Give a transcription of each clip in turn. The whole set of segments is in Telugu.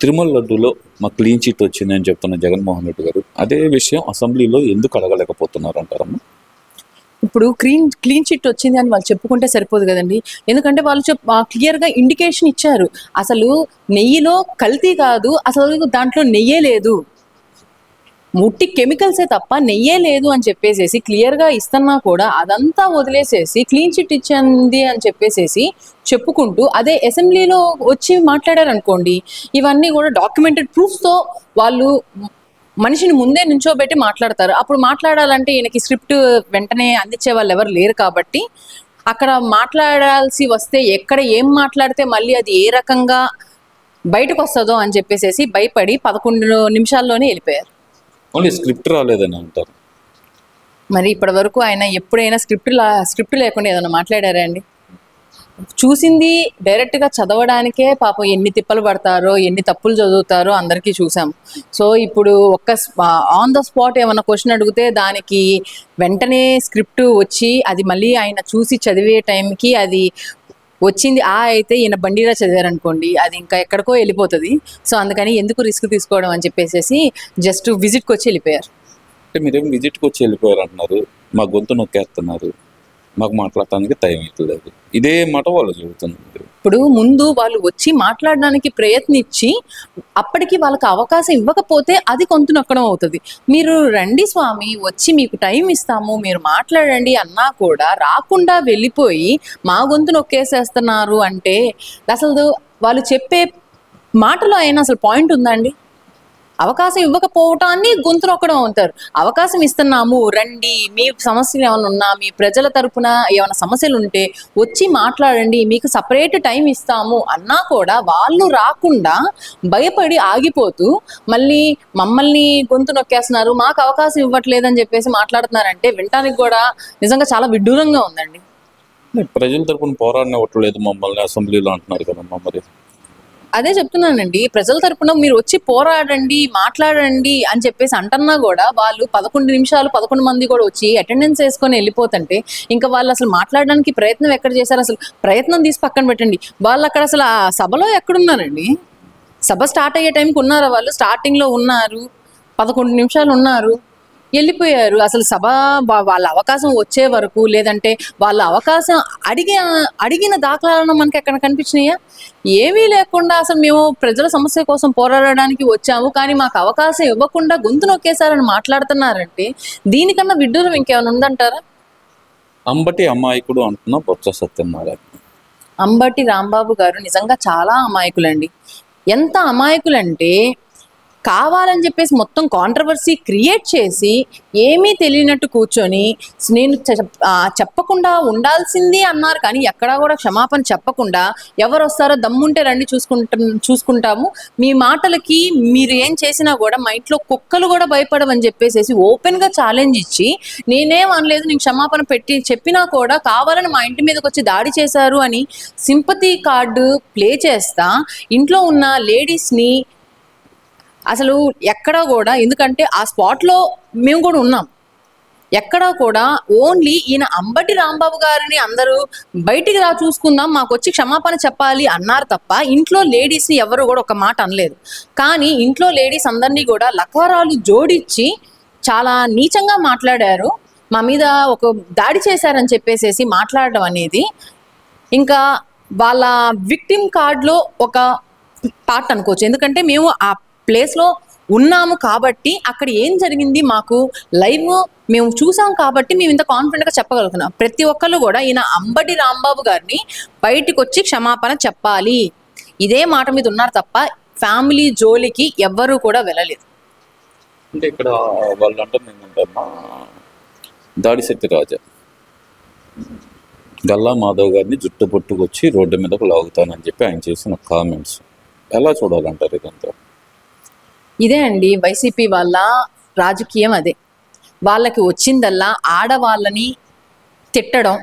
తిరుమల లడ్డూలో మా క్లీన్ చిట్ వచ్చింది అని చెప్తున్న జగన్మోహన్ రెడ్డి గారు అదే విషయం అసెంబ్లీలో ఎందుకు అడగలేకపోతున్నారు అంటారమ్మా? ఇప్పుడు క్లీన్ చిట్ వచ్చింది అని వాళ్ళు చెప్పుకుంటే సరిపోదు కదండి. ఎందుకంటే వాళ్ళు క్లియర్గా ఇండికేషన్ ఇచ్చారు. అసలు నెయ్యిలో కల్తీ కాదు, అసలు దాంట్లో నెయ్యే లేదు, ముట్టి కెమికల్సే తప్ప నెయ్యే లేదు అని చెప్పేసేసి క్లియర్గా ఇస్తున్నా కూడా అదంతా వదిలేసేసి క్లీన్ చిట్ ఇచ్చింది అని చెప్పేసేసి చెప్పుకుంటూ అదే అసెంబ్లీలో వచ్చి మాట్లాడారు అనుకోండి, ఇవన్నీ కూడా డాక్యుమెంటెడ్ ప్రూఫ్స్తో వాళ్ళు మనిషిని ముందే నుంచోబెట్టి మాట్లాడతారు. అప్పుడు మాట్లాడాలంటే ఈయనకి స్క్రిప్ట్ వెంటనే అందించే వాళ్ళు ఎవరు లేరు కాబట్టి అక్కడ మాట్లాడాల్సి వస్తే ఎక్కడ ఏం మాట్లాడితే మళ్ళీ అది ఏ రకంగా బయటకు వస్తుందో అని చెప్పేసి భయపడి 11 నిమిషాల్లోనే వెళ్ళిపోయారు. ఓన్లీ స్క్రిప్ట్ రాలేదని అంటారు. మరి ఇప్పటి వరకు ఆయన ఎప్పుడైనా స్క్రిప్ట్ లేకుండా ఏదైనా మాట్లాడారా అండి? చూసింది డైరెక్ట్గా చదవడానికే పాపం ఎన్ని తిప్పలు పడతారో, ఎన్ని తప్పులు చదువుతారో అందరికీ చూసాం. సో ఇప్పుడు ఆన్ ద స్పాట్ ఏమన్నా క్వశ్చన్ అడిగితే దానికి వెంటనే స్క్రిప్ట్ వచ్చి అది మళ్ళీ ఆయన చూసి చదివే టైంకి అది వచ్చింది అయితే ఈయన బండిరా చదివారనుకోండి, అది ఇంకా ఎక్కడికో వెళ్ళిపోతుంది. సో అందుకని ఎందుకు రిస్క్ తీసుకోవడం అని చెప్పేసి జస్ట్ విజిట్కి వచ్చి వెళ్ళిపోయారు. అంటే మీరేం విజిట్కి వచ్చి వెళ్ళిపోయారు అంటున్నారు, మా గొంతు నొక్కేస్తున్నారు, మాకు మాట్లాడటానికి టైం అవుతుంది, ఇదే మాట వాళ్ళు చెబుతున్నారు. ఇప్పుడు ముందు వాళ్ళు వచ్చి మాట్లాడడానికి ప్రయత్నించి అప్పటికి వాళ్ళకి అవకాశం ఇవ్వకపోతే అది గొంతు నొక్కడం అవుతుంది. మీరు రండి స్వామి, వచ్చి మీకు టైం ఇస్తాము, మీరు మాట్లాడండి అన్నా కూడా రాకుండా వెళ్ళిపోయి మా గొంతు నొక్కేసేస్తున్నారు అంటే అసలు వాళ్ళు చెప్పే మాటలో అయినా అసలు పాయింట్ ఉందా అండి? అవకాశం ఇవ్వకపోవటాన్ని గొంతు నొక్కడం అవుతారు. అవకాశం ఇస్తున్నాము, రండి, మీ సమస్యలు ఏమైనా ఉన్నా, మీ ప్రజల తరపున ఏమైనా సమస్యలు ఉంటే వచ్చి మాట్లాడండి, మీకు సపరేట్ టైం ఇస్తాము అన్నా కూడా వాళ్ళు రాకుండా భయపడి ఆగిపోతూ మళ్ళీ మమ్మల్ని గొంతు నొక్కేస్తున్నారు, మాకు అవకాశం ఇవ్వట్లేదని చెప్పేసి మాట్లాడుతున్నారంటే వినటానికి కూడా నిజంగా చాలా విడ్డూరంగా ఉందండి. ప్రజల తరపున పోరాడనివ్వట్లేదు మమ్మల్ని అసెంబ్లీలో అంటున్నారు కదమ్మా. మరి అదే చెప్తున్నానండి, ప్రజల తరపున మీరు వచ్చి పోరాడండి, మాట్లాడండి అని చెప్పేసి అంటున్నా కూడా వాళ్ళు 11 నిమిషాలు 11 మంది కూడా వచ్చి అటెండెన్స్ వేసుకొని వెళ్ళిపోతుంటే ఇంకా వాళ్ళు అసలు మాట్లాడడానికి ప్రయత్నం ఎక్కడ చేశారు? అసలు ప్రయత్నం తీసి పక్కన పెట్టండి, వాళ్ళు అక్కడ అసలు ఆ సభలో ఎక్కడున్నారండి? సభ స్టార్ట్ అయ్యే టైంకి ఉన్నారా? వాళ్ళు స్టార్టింగ్లో ఉన్నారు, 11 నిమిషాలు ఉన్నారు, వెళ్ళిపోయారు. అసలు సభ వాళ్ళ అవకాశం వచ్చే వరకు, లేదంటే వాళ్ళ అవకాశం అడిగిన దాఖలాలను మనకి ఎక్కడ కనిపించినాయా? ఏమీ లేకుండా అసలు మేము ప్రజల సమస్య కోసం పోరాడడానికి వచ్చాము, కానీ మాకు అవకాశం ఇవ్వకుండా గొంతు నొక్కేశారని మాట్లాడుతున్నారంటే దీనికన్నా విడ్డూరం ఇంకేమైనా ఉందంటారా? అంబటి అమాయకుడు అంటున్నా బొత్స సత్యనారాయణ. అంబటి రాంబాబు గారు నిజంగా చాలా అమాయకులండి. ఎంత అమాయకులంటే కావాలని చెప్పేసి మొత్తం కాంట్రవర్సీ క్రియేట్ చేసి ఏమీ తెలియనట్టు కూర్చొని నేను చెప్పకుండా ఉండాల్సింది అన్నారు, కానీ ఎక్కడా కూడా క్షమాపణ చెప్పకుండా ఎవరు వస్తారో దమ్ముంటే రండి చూసుకుంటాము, మీ మాటలకి మీరు ఏం చేసినా కూడా మా ఇంట్లో కుక్కలు కూడా భయపడవని చెప్పేసి ఓపెన్గా ఛాలెంజ్ ఇచ్చి నేనేం అనలేదు, నేను క్షమాపణ చెప్పినా కూడా కావాలని మా ఇంటి మీదకి వచ్చి దాడి చేశారు అని సింపతి కార్డు ప్లే చేస్తా ఇంట్లో ఉన్న లేడీస్ని అసలు ఎక్కడా కూడా, ఎందుకంటే ఆ స్పాట్లో మేము కూడా ఉన్నాం, ఎక్కడా కూడా ఓన్లీ ఈయన అంబటి రాంబాబు గారిని అందరూ బయటికి చూసుకుందాం, మాకు వచ్చి క్షమాపణ చెప్పాలి అన్నారు తప్ప ఇంట్లో లేడీస్ని ఎవరు కూడా ఒక మాట అనలేదు. కానీ ఇంట్లో లేడీస్ అందరినీ కూడా లకారాలు జోడించి చాలా నీచంగా మాట్లాడారు, మా మీద ఒక దాడి చేశారని చెప్పేసి మాట్లాడడం అనేది ఇంకా వాళ్ళ విక్టిమ్ కార్డులో ఒక పార్ట్ అనుకోవచ్చు. ఎందుకంటే మేము ఆ ప్లేస్లో ఉన్నాము కాబట్టి అక్కడ ఏం జరిగింది మాకు లైవ్ మేము చూసాం కాబట్టి మేము ఇంత కాన్ఫిడెంట్గా చెప్పగలుగుతున్నాం. ప్రతి ఒక్కళ్ళు కూడా ఈయన అంబటి రాంబాబు గారిని బయటికి వచ్చి క్షమాపణ చెప్పాలి, ఇదే మాట మీద ఉన్నారు తప్ప ఫ్యామిలీ జోలికి ఎవ్వరూ కూడా వెళ్ళలేదు. అంటే ఇక్కడ వాళ్ళు అంటారు ఏంటంటే దాడి శక్తిరాజా గల్లా మాధవ్ గారిని జుట్టు పట్టుకొచ్చి రోడ్డు మీదకు లాగుతానని చెప్పి ఆయన చేసిన కామెంట్స్ ఎలా చూడాలంటారు? ఇదంతా ఇదే అండి వైసీపీ వాళ్ళ రాజకీయం. అదే వాళ్ళకి వచ్చిందల్లా ఆడవాళ్ళని తిట్టడం,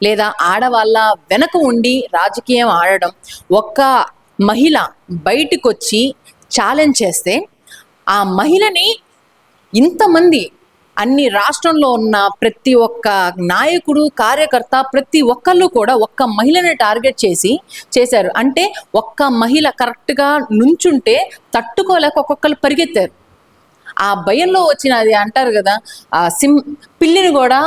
లేదా ఆడవాళ్ళ వెనక ఉండి రాజకీయం ఆడడం. ఒక్క మహిళ బయటకు వచ్చి ఛాలెంజ్ చేస్తే ఆ మహిళని ఇంతమంది అన్ని రాష్ట్రంలో ఉన్న ప్రతి ఒక్క నాయకుడు, కార్యకర్త, ప్రతి ఒక్కళ్ళు కూడా ఒక్క మహిళని టార్గెట్ చేశారు. అంటే ఒక్క మహిళ కరెక్ట్గా నుంచుంటే తట్టుకోలేక ఒక్కొక్కరు పరిగెత్తారు. ఆ భయంలో వచ్చిన, అది అంటారు కదా, ఆ పిల్లిని కూడా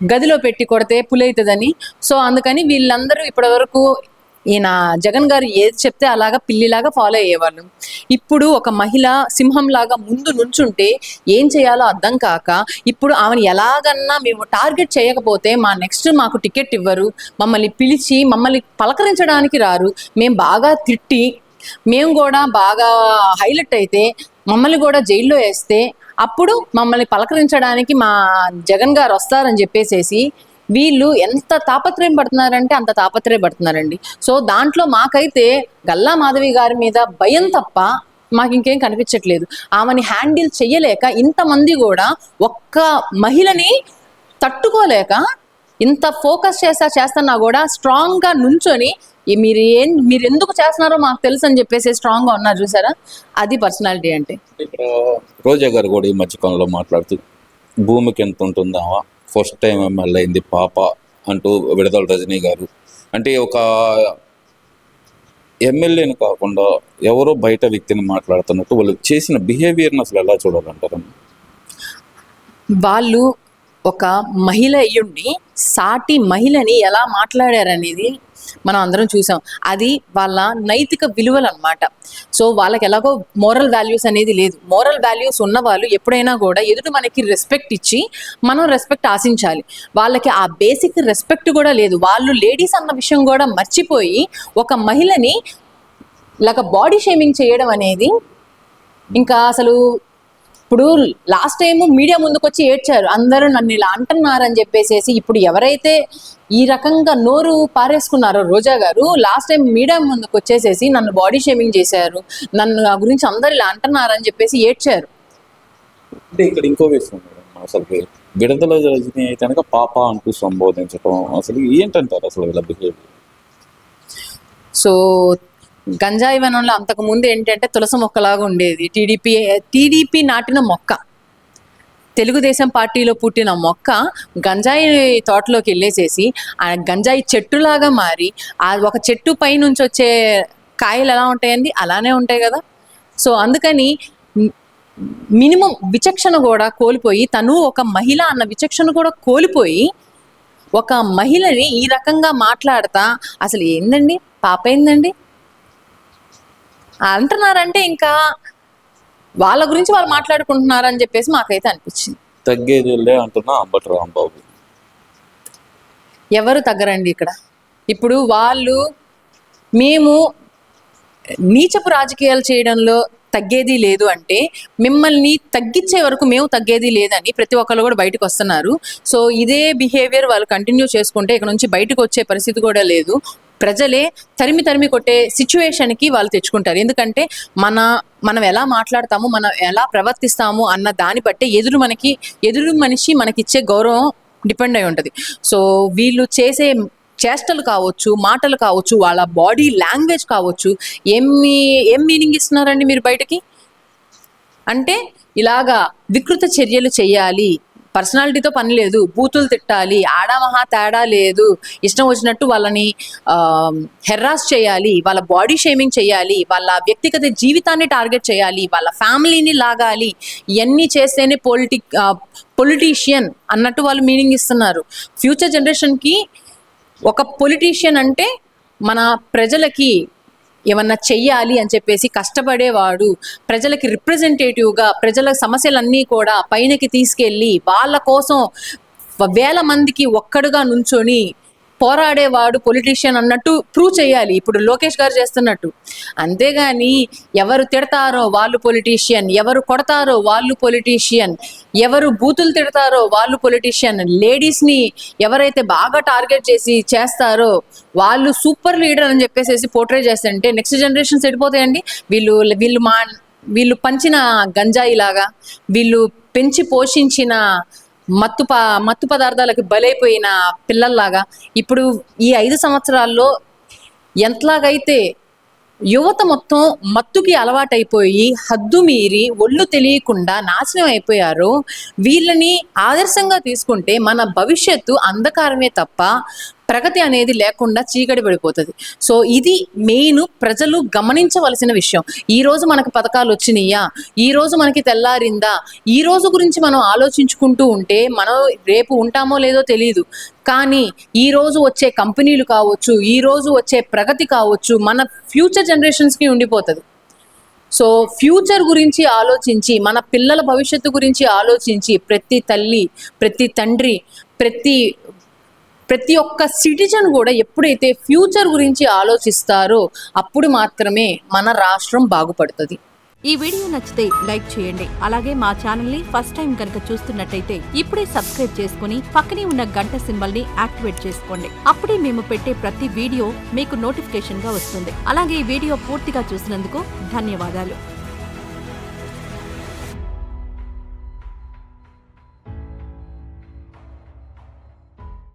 గదిలో పెట్టి కొడితే పులి అవుతుందని. సో అందుకని వీళ్ళందరూ ఇప్పటివరకు ఈయన జగన్ గారు ఏది చెప్తే అలాగా పిల్లిలాగా ఫాలో అయ్యేవాళ్ళు. ఇప్పుడు ఒక మహిళ సింహంలాగా ముందు నుంచుంటే ఏం చేయాలో అర్థం కాక, ఇప్పుడు ఆమెను ఎలాగన్నా మేము టార్గెట్ చేయకపోతే మాకు టికెట్ ఇవ్వరు, మమ్మల్ని పిలిచి మమ్మల్ని పలకరించడానికి రారు, మేము బాగా తిట్టి మేము కూడా బాగా హైలైట్ అయితే మమ్మల్ని కూడా జైల్లో వేస్తే అప్పుడు మమ్మల్ని పలకరించడానికి మా జగన్ గారు వస్తారని చెప్పేసేసి వీళ్ళు ఎంత తాపత్రయం పడుతున్నారంటే అంత తాపత్రయం పడుతున్నారండి. సో దాంట్లో మాకైతే గల్లా మాధవి గారి మీద భయం తప్ప మాకు ఇంకేం కనిపించట్లేదు. ఆమెని హ్యాండిల్ చెయ్యలేక ఇంతమంది కూడా ఒక్క మహిళని తట్టుకోలేక ఇంత ఫోకస్ చేస్తున్నా కూడా స్ట్రాంగ్గా నుంచొని మీరు ఎందుకు చేస్తున్నారో మాకు తెలుసు అని చెప్పేసి స్ట్రాంగ్గా ఉన్నారు. చూసారా, అది పర్సనాలిటీ అంటే. ఇక్కడ రోజా గారు కూడా ఈ మధ్యకాలంలో మాట్లాడుతూ భూమికి ఎంత ఉంటుందామా, ఫస్ట్ టైం ఎమ్మెల్యే అయింది పాప అంటూ విడుదల రజనీ గారు, అంటే ఒక ఎమ్మెల్యేని కాకుండా ఎవరో బయట వ్యక్తిని మాట్లాడుతున్నట్టు వాళ్ళు చేసిన బిహేవియర్ని అసలు ఎలా చూడాలంటారమ్మా? వాళ్ళు ఒక మహిళ అయ్యుండి సాటి మహిళని ఎలా మాట్లాడారనేది మనం అందరం చూసాం. అది వాళ్ళ నైతిక విలువలు అన్నమాట. సో వాళ్ళకి ఎలాగో మోరల్ వాల్యూస్ అనేది లేదు. మోరల్ వాల్యూస్ ఉన్న వాళ్ళు ఎప్పుడైనా కూడా ఎదుటి మనకి రెస్పెక్ట్ ఇచ్చి మనం రెస్పెక్ట్ ఆశించాలి. వాళ్ళకి ఆ బేసిక్ రెస్పెక్ట్ కూడా లేదు. వాళ్ళు లేడీస్ అన్న విషయం కూడా మర్చిపోయి ఒక మహిళని ఇలాగ బాడీ షేమింగ్ చేయడం అనేది ఇంకా అసలు. ఇప్పుడు లాస్ట్ టైం మీడియా ముందుకు వచ్చి ఏడ్చారు, అందరూ నన్ను ఇలా అంటున్నారని చెప్పేసేసి. ఇప్పుడు ఎవరైతే ఈ రకంగా నోరు పారేసుకున్నారో రోజా గారు, లాస్ట్ టైం మీడియా ముందుకు వచ్చేసేసి నన్ను బాడీ షేమింగ్ చేశారు, నన్ను నా గురించి అందరు ఇలా అంటున్నారని చెప్పేసి ఏడ్చారు. అంటే ఇక్కడ ఇంకో విషయం అసలు విడుదల రజనీ అయితే కనుక పాప అంటూ సంబోధించడం అసలు ఏంటంటారు అసలు వీళ్ళ బిహేవియర్? సో గంజాయి వనంలో అంతకు ముందు ఏంటంటే తులసి మొక్కలాగా ఉండేది. టీడీపీ నాటిన మొక్క, తెలుగుదేశం పార్టీలో పుట్టిన మొక్క గంజాయి తోటలోకి వెళ్ళేసేసి ఆ గంజాయి చెట్టులాగా మారి, ఆ ఒక చెట్టు పై నుంచి వచ్చే కాయలు ఎలా ఉంటాయండి, అలానే ఉంటాయి కదా. సో అందుకని మినిమం విచక్షణ కూడా కోల్పోయి, తను ఒక మహిళ అన్న విచక్షణ కూడా కోల్పోయి ఒక మహిళని ఈ రకంగా మాట్లాడతా అసలు ఏందండి, పాప ఏందండి అంటున్నారంటే ఇంకా వాళ్ళ గురించి వాళ్ళు మాట్లాడుకుంటున్నారని చెప్పేసి మాకైతే అనిపించింది. తగ్గేది అంటున్నా అంబటి రాంబాబు. ఎవరు తగ్గరండి ఇక్కడ. ఇప్పుడు వాళ్ళు మేము నీచపు రాజకీయాలు చేయడంలో తగ్గేది లేదు అంటే మిమ్మల్ని తగ్గించే వరకు మేము తగ్గేది లేదని ప్రతి ఒక్కళ్ళు కూడా బయటకు వస్తున్నారు. సో ఇదే బిహేవియర్ వాళ్ళు కంటిన్యూ చేసుకుంటే ఇక్కడ నుంచి బయటకు వచ్చే పరిస్థితి కూడా లేదు. ప్రజలే తరిమి కొట్టే సిచ్యువేషన్కి వాళ్ళు తెచ్చుకుంటారు. ఎందుకంటే మనం ఎలా మాట్లాడతాము, మనం ఎలా ప్రవర్తిస్తాము అన్న దాన్ని బట్టే ఎదురు మనిషి మనకిచ్చే గౌరవం డిపెండ్ అయి ఉంటుంది. సో వీళ్ళు చేసే చేష్టలు కావచ్చు, మాటలు కావచ్చు, వాళ్ళ బాడీ లాంగ్వేజ్ కావచ్చు, ఏం మీనింగ్ ఇస్తున్నారండి మీరు బయటకి? అంటే ఇలాగా వికృత చర్యలు చేయాలి, పర్సనాలిటీతో పని లేదు, బూతులు తిట్టాలి, ఆడామహా తేడా లేదు, ఇష్టం వచ్చినట్టు వాళ్ళని హెర్రాస్ చేయాలి, వాళ్ళ బాడీ షేమింగ్ చేయాలి, వాళ్ళ వ్యక్తిగత జీవితాన్ని టార్గెట్ చేయాలి, వాళ్ళ ఫ్యామిలీని లాగాలి, ఇవన్నీ చేస్తేనే పొలిటీషియన్ అన్నట్టు వాళ్ళు మీనింగ్ ఇస్తున్నారు. ఫ్యూచర్ జనరేషన్కి ఒక పొలిటీషియన్ అంటే మన ప్రజలకి ఏమన్నా చెయ్యాలి అని చెప్పేసి కష్టపడేవాడు, ప్రజలకి రిప్రజెంటేటివ్గా ప్రజల సమస్యలన్నీ కూడా పైనకి తీసుకెళ్ళి వాళ్ళ కోసం వేల మందికి ఒక్కడుగా నుంచొని పోరాడేవాడు పొలిటీషియన్ అన్నట్టు ప్రూవ్ చేయాలి, ఇప్పుడు లోకేష్ గారు చేస్తున్నట్టు. అంతేగాని ఎవరు తిడతారో వాళ్ళు పొలిటీషియన్, ఎవరు కొడతారో వాళ్ళు పొలిటీషియన్, ఎవరు బూతులు తిడతారో వాళ్ళు పొలిటీషియన్, లేడీస్ని ఎవరైతే బాగా టార్గెట్ చేస్తారో వాళ్ళు సూపర్ లీడర్ అని చెప్పేసి పోర్ట్రే చేస్తుంటే నెక్స్ట్ జనరేషన్స్ ఎడిపోతాయండి. వీళ్ళు పంచిన గంజాయి లాగా, వీళ్ళు పెంచి పోషించిన మత్తు పదార్థాలకు బలైపోయిన పిల్లల్లాగా ఇప్పుడు ఈ 5 సంవత్సరాల్లో ఎంతలాగైతే యువత మొత్తం మత్తుకి అలవాటైపోయి హద్దు మీరి ఒళ్ళు తెలియకుండా నాశనం అయిపోయారో వీళ్ళని ఆదర్శంగా తీసుకుంటే మన భవిష్యత్తు అంధకారమే తప్ప ప్రగతి అనేది లేకుండా చీకటి పడిపోతుంది. సో ఇది మెయిన్ ప్రజలు గమనించవలసిన విషయం. ఈ రోజు మనకు పథకాలు వచ్చినాయా, ఈ రోజు మనకి తెల్లారిందా, ఈ రోజు గురించి మనం ఆలోచించుకుంటూ ఉంటే మనం రేపు ఉంటామో లేదో తెలియదు. కానీ ఈ రోజు వచ్చే కంపెనీలు కావచ్చు, ఈ రోజు వచ్చే ప్రగతి కావచ్చు, మన ఫ్యూచర్ జనరేషన్స్కి ఉండిపోతుంది. సో ఫ్యూచర్ గురించి ఆలోచించి, మన పిల్లల భవిష్యత్తు గురించి ఆలోచించి ప్రతి తల్లి, ప్రతి తండ్రి, ప్రతి ఒక్క సిటిజన్ కూడా ఎప్పుడైతే ఫ్యూచర్ గురించి ఆలోచిస్తారో అప్పుడు మాత్రమే మన రాష్ట్రం బాగుపడుతుంది. ఈ వీడియో నచ్చితే లైక్ చేయండి. అలాగే మా ఛానల్ ని ఫస్ట్ టైం కనుక చూస్తున్నట్టయితే ఇప్పుడే సబ్స్క్రైబ్ చేసుకుని పక్కనే ఉన్న గంట సింబల్ ని యాక్టివేట్ చేసుకోండి. అప్పుడే మేము పెట్టే ప్రతి వీడియో మీకు నోటిఫికేషన్ గా వస్తుంది. అలాగే ఈ వీడియో పూర్తిగా చూసినందుకు ధన్యవాదాలు.